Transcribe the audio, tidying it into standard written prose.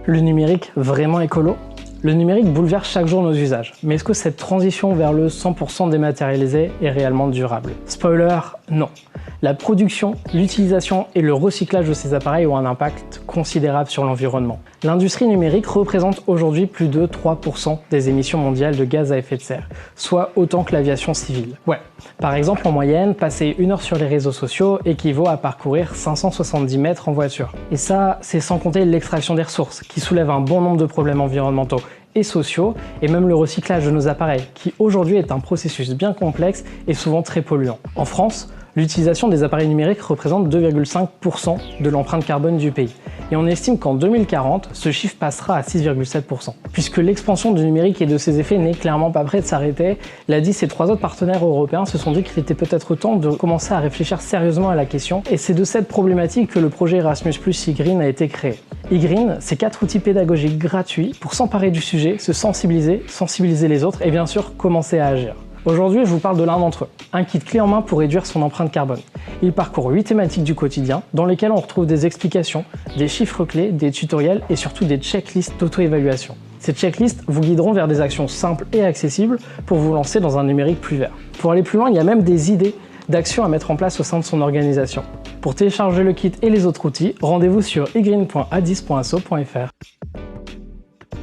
Le numérique vraiment écolo? Le numérique bouleverse chaque jour nos usages, mais est-ce que cette transition vers le 100% dématérialisé est réellement durable? Spoiler, non. La production, l'utilisation et le recyclage de ces appareils ont un impact considérable sur l'environnement. L'industrie numérique représente aujourd'hui plus de 3% des émissions mondiales de gaz à effet de serre, soit autant que l'aviation civile. Ouais, par exemple en moyenne, passer 1 heure sur les réseaux sociaux équivaut à parcourir 570 mètres en voiture. Et ça, c'est sans compter l'extraction des ressources, qui soulève un bon nombre de problèmes environnementaux et sociaux, et même le recyclage de nos appareils, qui aujourd'hui est un processus bien complexe et souvent très polluant. En France, l'utilisation des appareils numériques représente 2,5% de l'empreinte carbone du pays. Et on estime qu'en 2040, ce chiffre passera à 6,7%. Puisque l'expansion du numérique et de ses effets n'est clairement pas près de s'arrêter, l'ADIS et 3 autres partenaires européens se sont dit qu'il était peut-être temps de commencer à réfléchir sérieusement à la question, et c'est de cette problématique que le projet Erasmus+ eGreen a été créé. eGreen, c'est 4 outils pédagogiques gratuits pour s'emparer du sujet, se sensibiliser les autres et bien sûr commencer à agir. Aujourd'hui, je vous parle de l'un d'entre eux, un kit clé en main pour réduire son empreinte carbone. Il parcourt 8 thématiques du quotidien dans lesquelles on retrouve des explications, des chiffres clés, des tutoriels et surtout des checklists d'auto-évaluation. Ces checklists vous guideront vers des actions simples et accessibles pour vous lancer dans un numérique plus vert. Pour aller plus loin, il y a même des idées d'actions à mettre en place au sein de son organisation. Pour télécharger le kit et les autres outils, rendez-vous sur egreen.adis.asso.fr.